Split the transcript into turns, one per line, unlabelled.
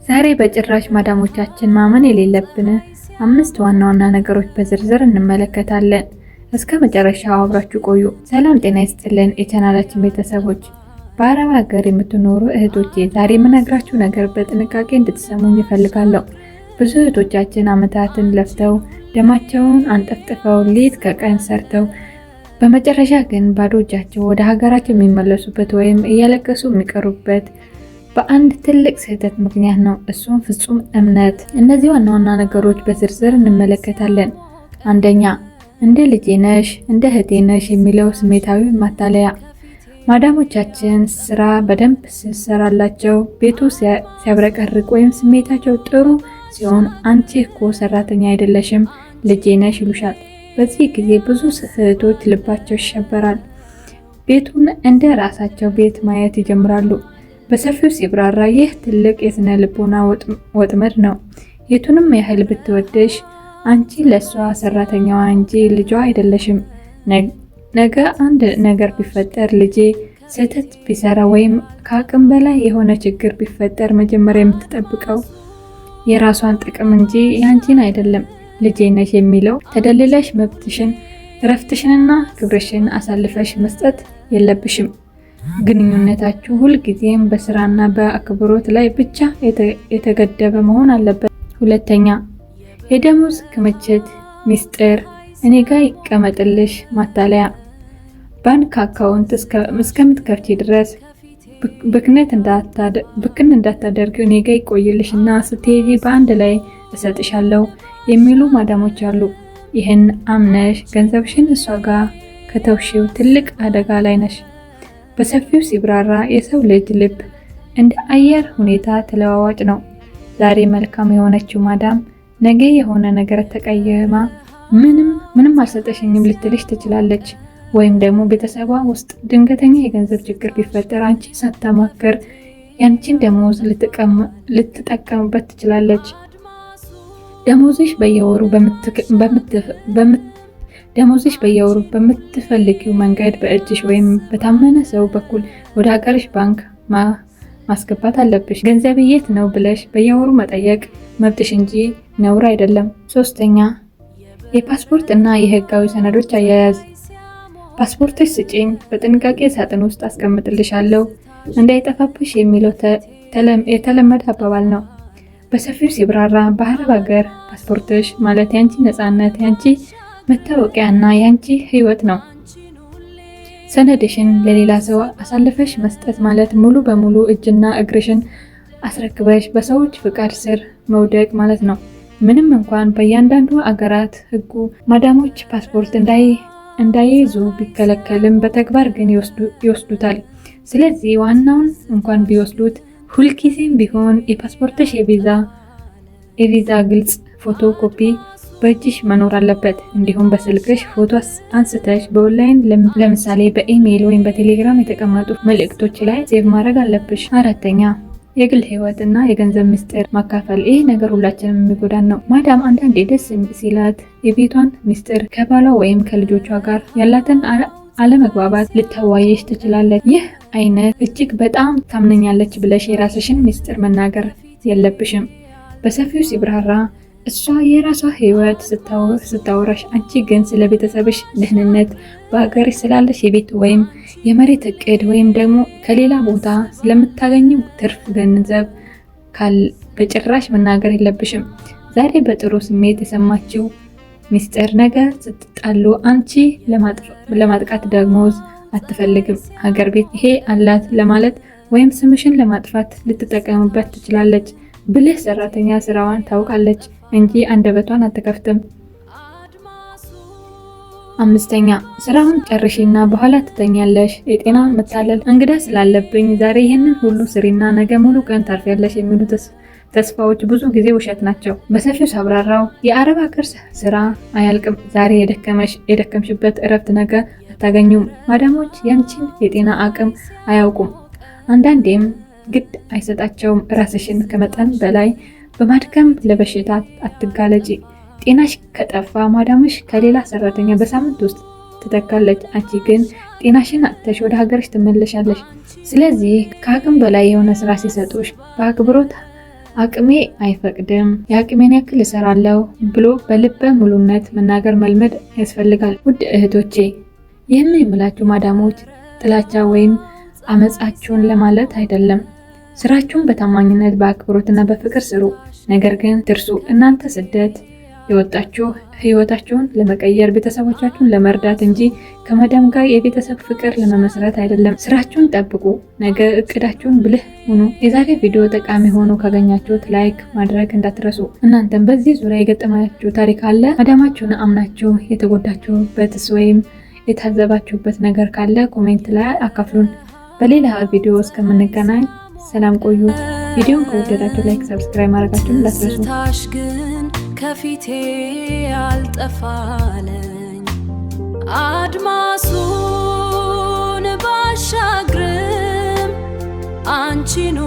ዛሬ በጭራሽ ማዳሞቻችን ማመን የሌለብን 5 ዋና ዋና ነገሮች በዝርዝር እንመለከታለን። እስከ መጨረሻው አብራችሁ ቆዩ። ሰላም ጤና ይስጥልን የቻናላችን ቤተሰቦች፣ በአረብ ሀገር የምትኖሩ እህቶቼ ዛሬ የምነግራችሁ ነገር በጥንቃቄ እንድትሰሙኝ እፈልጋለሁ። ብዙ እህቶቻችን ዓመታትን ለፍተው ደማቸውን አንጠፍጥፈው ሌት ከቀን ሰርተው በመጨረሻ ግን ባዶ እጃቸው ወደ ሀገራቸው የሚመለሱበት ወይም እያለቀሱ የሚቀሩበት በአንድ ትልቅ ስህተት ምክንያት ነው። እሱም ፍጹም እምነት። እነዚህ ዋና ዋና ነገሮች በዝርዝር እንመለከታለን። አንደኛ፣ እንደ ልጄ ነሽ፣ እንደ እህቴ ነሽ የሚለው ስሜታዊ ማታለያ። ማዳሞቻችን ስራ በደንብ ሲሰራላቸው፣ ቤቱ ሲያብረቀርቅ ወይም ስሜታቸው ጥሩ ሲሆን አንቺ እኮ ሰራተኛ አይደለሽም ልጄ ነሽ ይሉሻል። በዚህ ጊዜ ብዙ እህቶች ልባቸው ይሸበራል። ቤቱን እንደ ራሳቸው ቤት ማየት ይጀምራሉ። በሰፊው ሲብራራ ይህ ትልቅ የስነ ልቦና ወጥመድ ነው። የቱንም ያህል ብትወደሽ አንቺ ለሷ ሰራተኛዋ እንጂ ልጇ አይደለሽም። ነገ አንድ ነገር ቢፈጠር፣ ልጄ ስህተት ቢሰራ ወይም ከአቅም በላይ የሆነ ችግር ቢፈጠር መጀመሪያ የምትጠብቀው የራሷን ጥቅም እንጂ ያንቺን አይደለም። ልጄ ነሽ የሚለው ተደልለሽ መብትሽን፣ እረፍትሽንና ክብርሽን አሳልፈሽ መስጠት የለብሽም። ግንኙነታችሁ ሁልጊዜም በስራና በአክብሮት ላይ ብቻ የተገደበ መሆን አለበት። ሁለተኛ፣ የደሞዝ ክምችት ሚስጥር እኔ ጋር ይቀመጥልሽ ማታለያ። ባንክ አካውንት እስከምትከፍቺ ድረስ ብክን እንዳታደርግ እኔ ጋር ይቆይልሽና ስትሄጂ በአንድ ላይ እሰጥሻለሁ የሚሉ ማዳሞች አሉ። ይህን አምነሽ ገንዘብሽን እሷ ጋር ከተውሽው ትልቅ አደጋ ላይ ነሽ። በሰፊው ሲብራራ የሰው ልጅ ልብ እንደ አየር ሁኔታ ተለዋዋጭ ነው። ዛሬ መልካም የሆነችው ማዳም ነገ የሆነ ነገር ተቀየማ ምንም አልሰጠሽኝም ልትልሽ ትችላለች። ወይም ደግሞ ቤተሰቧ ውስጥ ድንገተኛ የገንዘብ ችግር ቢፈጠር አንቺ ሳታማክር ያንቺን ደሞዝ ልትጠቀምበት ትችላለች። ደሞዝሽ በየወሩ በምትፈልጊው መንገድ በእጅሽ ወይም በታመነ ሰው በኩል ወደ ሀገርሽ ባንክ ማስገባት አለብሽ። ገንዘብ የት ነው ብለሽ በየወሩ መጠየቅ መብትሽ እንጂ ነውር አይደለም። ሶስተኛ፣ የፓስፖርት እና የህጋዊ ሰነዶች አያያዝ። ፓስፖርትሽ ስጪኝ፣ በጥንቃቄ ሳጥን ውስጥ አስቀምጥልሻለሁ እንዳይጠፋብሽ የሚለው የተለመደ አባባል ነው። በሰፊው ሲብራራ በአረብ ሀገር ፓስፖርትሽ ማለት ያንቺ ነፃነት፣ ያንቺ መታወቂያ እና ያንቺ ህይወት ነው። ሰነድሽን ለሌላ ሰው አሳልፈሽ መስጠት ማለት ሙሉ በሙሉ እጅና እግርሽን አስረክበሽ በሰዎች ፍቃድ ስር መውደቅ ማለት ነው። ምንም እንኳን በእያንዳንዱ አገራት ህጉ ማዳሞች ፓስፖርት እንዳይይዙ ቢከለከልም በተግባር ግን ይወስዱታል። ስለዚህ ዋናውን እንኳን ቢወስዱት ሁልጊዜም ቢሆን የፓስፖርትሽ የቪዛ ግልጽ ፎቶ ኮፒ በእጅሽ መኖር አለበት። እንዲሁም በስልክሽ ፎቶ አንስተሽ በኦንላይን ለምሳሌ በኢሜይል ወይም በቴሌግራም የተቀመጡ መልእክቶች ላይ ሴቭ ማድረግ አለብሽ። አራተኛ፣ የግል ህይወት እና የገንዘብ ምስጢር ማካፈል። ይህ ነገር ሁላችንም የሚጎዳን ነው። ማዳም አንዳንዴ ደስ ሲላት የቤቷን ምስጢር ከባሏ ወይም ከልጆቿ ጋር ያላትን አለመግባባት ልታዋየሽ ትችላለች። ይህ አይነት እጅግ በጣም ታምነኛለች ብለሽ የራስሽን ምስጢር መናገር የለብሽም። በሰፊው ሲብራራ እሷ የራሷ ህይወት ስታወራሽ፣ አንቺ ግን ስለ ቤተሰብሽ ደህንነት፣ በሀገርሽ ስላለሽ የቤት ወይም የመሬት እቅድ ወይም ደግሞ ከሌላ ቦታ ስለምታገኘው ትርፍ ገንዘብ በጭራሽ መናገር የለብሽም። ዛሬ በጥሩ ስሜት የሰማችው ሚስጥር ነገር ስትጣሉ አንቺ ለማጥቃት ደሞዝ አትፈልግም። ሀገር ቤት ይሄ አላት ለማለት ወይም ስምሽን ለማጥፋት ልትጠቀምበት ትችላለች። ብልህ ሰራተኛ ስራዋን ታውቃለች እንጂ አንደበቷን አትከፍትም። አምስተኛ፣ ስራውን ጨርሽና በኋላ ትተኛለሽ። የጤና መታለል። እንግዳ ስላለብኝ ዛሬ ይህንን ሁሉ ስሪና ነገ ሙሉ ቀን ታርፊያለሽ የሚሉ ተስፋዎች ብዙ ጊዜ ውሸት ናቸው። በሰፊው ሳብራራው የአረብ ሀገር ስራ አያልቅም። ዛሬ የደከምሽበት እረፍት ነገ አታገኙም። ማዳሞች ያንቺን የጤና አቅም አያውቁም። አንዳንዴም ግድ አይሰጣቸውም። ራስሽን ከመጠን በላይ በማድከም ለበሽታ አትጋለጪ። ጤናሽ ከጠፋ ማዳምሽ ከሌላ ሰራተኛ በሳምንት ውስጥ ትተካለች። አንቺ ግን ጤናሽን አጥተሽ ወደ ሀገርሽ ትመለሻለሽ። ስለዚህ ከአቅም በላይ የሆነ ስራ ሲሰጡሽ በአክብሮት አቅሜ አይፈቅድም፣ የአቅሜን ያክል እሰራለሁ ብሎ በልበ ሙሉነት መናገር መልመድ ያስፈልጋል። ውድ እህቶቼ ይህን የምላችሁ ማዳሞች ጥላቻ ወይም አመጻችሁን ለማለት አይደለም። ስራችሁን በታማኝነት በአክብሮትና በፍቅር ስሩ። ነገር ግን ትርሱ እናንተ ስደት የወጣችሁ ህይወታችሁን ለመቀየር ቤተሰቦቻችሁን ለመርዳት እንጂ ከመዳም ጋር የቤተሰብ ፍቅር ለመመስረት አይደለም። ስራችሁን ጠብቁ። ነገ እቅዳችሁን ብልህ ሁኑ። የዛሬ ቪዲዮ ጠቃሚ ሆኖ ካገኛችሁት ላይክ ማድረግ እንዳትረሱ። እናንተም በዚህ ዙሪያ የገጠማችሁ ታሪክ አለ? መዳማችሁን አምናችሁ የተጎዳችሁበትስ ወይም የታዘባችሁበት ነገር ካለ ኮሜንት ላይ አካፍሉን። በሌላ ቪዲዮ እስከምንገናኝ ሰላም ቆዩ። ቪዲዮን ከወደዳችሁ ላይክ፣ ሰብስክራይብ ማድረጋችሁን እንዳትረሱ።
ትዝታሽ ግን ከፊቴ አልጠፋለኝ አድማሱን ባሻግርም አንቺን